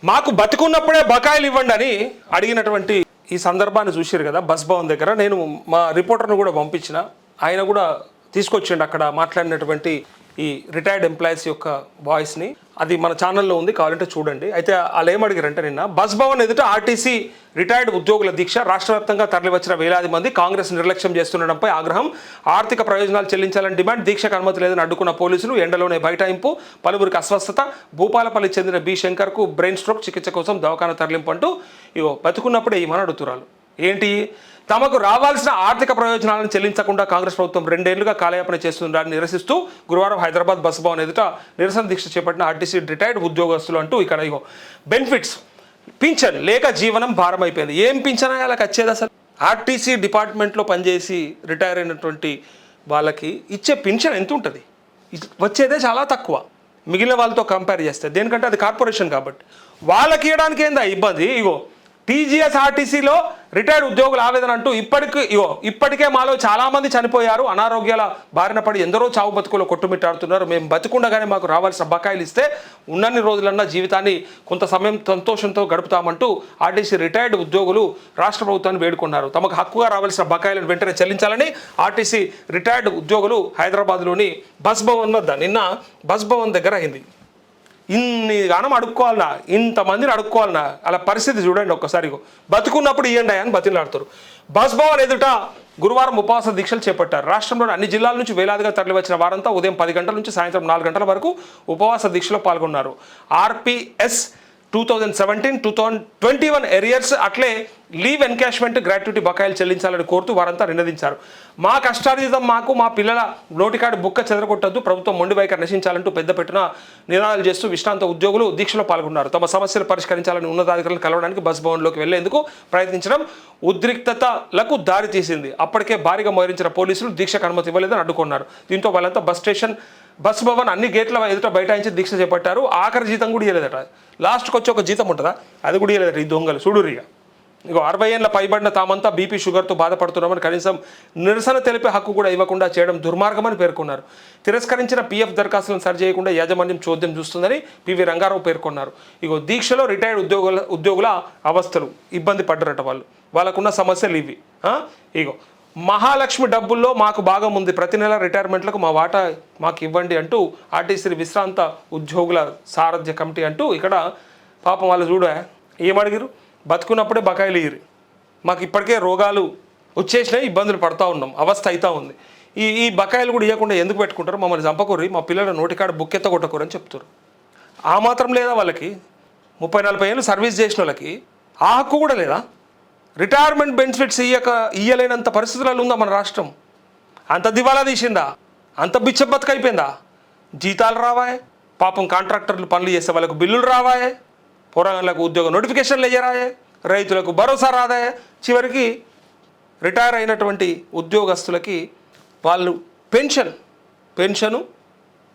మాకు బతికున్నప్పుడే బకాయిలు ఇవ్వండి అని అడిగినటువంటి ఈ సందర్భాన్ని చూసారు కదా బస్ భవన్ దగ్గర. నేను మా రిపోర్టర్ను కూడా పంపించిన, ఆయన కూడా తీసుకొచ్చిండు అక్కడ మాట్లాడినటువంటి ఈ రిటైర్డ్ ఎంప్లాయీస్ యొక్క వాయిస్ని. అది మన ఛానల్లో ఉంది, కావాలంటే చూడండి. అయితే వాళ్ళు ఏమడిగారంటే, నిన్న బస్ భవన్ ఎదుట ఆర్టీసీ రిటైర్డ్ ఉద్యోగుల దీక్ష, రాష్ట్ర వ్యాప్తంగా తరలివచ్చిన వేలాది మంది కాంగ్రెస్ నిర్లక్ష్యం చేస్తుండడంపై ఆగ్రహం, ఆర్థిక ప్రయోజనాలు చెల్లించాలని డిమాండ్, దీక్షకు అనుమతి లేదని అడ్డుకున్న పోలీసులు, ఎండలోనే బైఠాయింపు, పలువురికి అస్వస్థత, భూపాలపల్లి చెందిన బి శంకర్కు బ్రెయిన్ స్ట్రోక్, చికిత్స కోసం దవాఖానా తరలింపు అంటూ ఇగో బతుకున్నప్పుడే ఏమని అడుగుతున్నారు. ఏంటి? తమకు రావాల్సిన ఆర్థిక ప్రయోజనాలను చెల్లించకుండా కాంగ్రెస్ ప్రభుత్వం 2 ఏళ్లుగా కాలయాపన చేస్తుందని నిరసిస్తూ గురువారం హైదరాబాద్ బస్ భవన్ ఎదుట నిరసన దీక్ష చేపట్టిన ఆర్టీసీ రిటైర్డ్ ఉద్యోగస్తులు అంటూ ఇక్కడ ఇగో బెనిఫిట్స్, పింఛన్ లేక జీవనం భారం అయిపోయింది. ఏం పింఛన్ వాళ్ళకి వచ్చేది అసలు? ఆర్టీసీ డిపార్ట్మెంట్లో పనిచేసి రిటైర్ అయినటువంటి వాళ్ళకి ఇచ్చే పింఛన్ ఎంత ఉంటుంది? వచ్చేదే చాలా తక్కువ మిగిలిన వాళ్ళతో కంపేర్ చేస్తే. దేనికంటే అది కార్పొరేషన్ కాబట్టి వాళ్ళకి ఇవ్వడానికి ఏందా ఇబ్బంది? ఇగో టీజీఎస్ ఆర్టీసీలో రిటైర్డ్ ఉద్యోగుల ఆవేదన అంటూ ఇప్పటికే మాలో చాలామంది చనిపోయారు, అనారోగ్యాల బారిన పడి ఎందరో చావు బతుకులో కొట్టుమిట్టాడుతున్నారు. మేము బతుకుండగానే మాకు రావాల్సిన బకాయిలు ఇస్తే ఉన్నన్ని రోజులన్నా జీవితాన్ని కొంత సమయం సంతోషంతో గడుపుతామంటూ ఆర్టీసీ రిటైర్డ్ ఉద్యోగులు రాష్ట్ర ప్రభుత్వాన్ని వేడుకున్నారు. తమకు హక్కుగా రావాల్సిన బకాయిలను వెంటనే చెల్లించాలని ఆర్టీసీ రిటైర్డ్ ఉద్యోగులు హైదరాబాద్లోని బస్ భవన్ వద్ద నిన్న బస్ భవన్ దగ్గర అయింది. ఇన్ని గానం అడుక్కోవాలన్నా, ఇంతమందిని అడుక్కోవాలన్నా, అలా పరిస్థితి చూడండి ఒక్కసారి. బతుకున్నప్పుడు ఇవ్వండి అని బతిలాడుతారు. బస్ భవన్ ఎదుట గురువారం ఉపవాస దీక్షలు చేపట్టారు. రాష్ట్రంలోని అన్ని జిల్లాల నుంచి వేలాదిగా తరలివచ్చిన వారంతా ఉదయం 10 గంటల నుంచి సాయంత్రం 4 గంటల వరకు ఉపవాస దీక్షలో పాల్గొన్నారు. ఆర్పిఎస్ 2017-2021 ఎరియర్స్, అట్లే లీవ్ ఎన్కాష్మెంట్, గ్రాట్యుటీ బకాయిలు చెల్లించాలని కోరుతూ వారంతా నినదించారు. మా కష్టార్జితం మాకు, మా పిల్లల నోటికాడు బుక్క చెదరగొట్టద్దు, ప్రభుత్వం మొండి వైఖరి నశించాలంటూ పెద్ద పెట్టిన నినాదాలు చేస్తూ విశ్రాంత ఉద్యోగులు దీక్షలో పాల్గొన్నారు. తమ సమస్యలు పరిష్కరించాలని ఉన్నతాధికారులను కలవడానికి బస్ భవన్లోకి వెళ్లేందుకు ప్రయత్నించడం ఉద్రిక్తతలకు దారి తీసింది. అప్పటికే భారీగా మోహరించిన పోలీసులు దీక్షకు అనుమతి ఇవ్వలేదని అడ్డుకున్నారు. దీంతో వాళ్ళంతా బస్ భవన్ అన్ని గేట్ల ఎదుట బైఠాయించి దీక్ష చేపట్టారు. ఆఖరి జీతం కూడా ఇవ్వలేదట. లాస్ట్కి వచ్చి ఒక జీతం ఉంటుందా, అది కూడా ఇవ్వలేదట ఈ దొంగలు. చూడురిగా ఇక 60 ఏళ్ళ పైబడిన తామంతా బీపీ షుగర్తో బాధపడుతున్నామని, కనీసం నిరసన తెలిపే హక్కు కూడా ఇవ్వకుండా చేయడం దుర్మార్గమని పేర్కొన్నారు. తిరస్కరించిన పీఎఫ్ దరఖాస్తులను సరిచేయకుండా యాజమాన్యం చోద్యం చూస్తుందని పివి రంగారావు పేర్కొన్నారు. ఇగో దీక్షలో రిటైర్డ్ ఉద్యోగుల అవస్థలు, ఇబ్బంది పడ్డరట వాళ్ళు. వాళ్ళకున్న సమస్యలు ఇవి. ఇగో మహాలక్ష్మి డబ్బుల్లో మాకు భాగం ఉంది, ప్రతి నెల రిటైర్మెంట్లకు మా వాటా మాకు ఇవ్వండి అంటూ ఆర్టీసీ విశ్రాంత ఉద్యోగుల సారథ్య కమిటీ అంటూ ఇక్కడ పాపం వాళ్ళు చూడ ఏమడిగిరు, బతుకున్నప్పుడే బకాయిలు ఇయ్యరు, మాకు ఇప్పటికే రోగాలు వచ్చేసినాయి, ఇబ్బందులు పడుతూ ఉన్నాం, అవస్థ అవుతూ ఉంది, ఈ బకాయిలు కూడా ఇవ్వకుండా ఎందుకు పెట్టుకుంటారు, మమ్మల్ని చంపకూరి, మా పిల్లల నోటికాడ బుక్కెత్త కొట్టకూరు అని చెప్తారు. ఆ మాత్రం లేదా వాళ్ళకి? 30-40 ఏళ్ళు సర్వీస్ చేసిన వాళ్ళకి ఆ హక్కు కూడా లేదా? రిటైర్మెంట్ బెనిఫిట్స్ ఇయ్యలేనంత పరిస్థితులలో ఉందా మన రాష్ట్రం? అంత దివాలా తీసిందా? అంత బిచ్చ బతుకైపోయిందా? జీతాలు రావాయే, పాపం కాంట్రాక్టర్లు పనులు చేసే వాళ్ళకు బిల్లులు రావాయే, పోరాగాళ్ళకు ఉద్యోగ నోటిఫికేషన్లు వేయరాయే, రైతులకు భరోసా రాదాయే, చివరికి రిటైర్ అయినటువంటి ఉద్యోగస్తులకి వాళ్ళు పెన్షను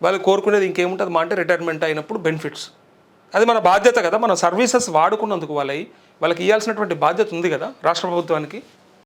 వాళ్ళు కోరుకునేది ఇంకేముంటుంది మా అంటే రిటైర్మెంట్ అయినప్పుడు బెనిఫిట్స్. అది మన బాధ్యత కదా, మన సర్వీసెస్ వాడుకున్నందుకు వాళ్ళకి ఇవ్వాల్సినటువంటి బాధ్యత ఉంది కదా రాష్ట్ర ప్రభుత్వానికి.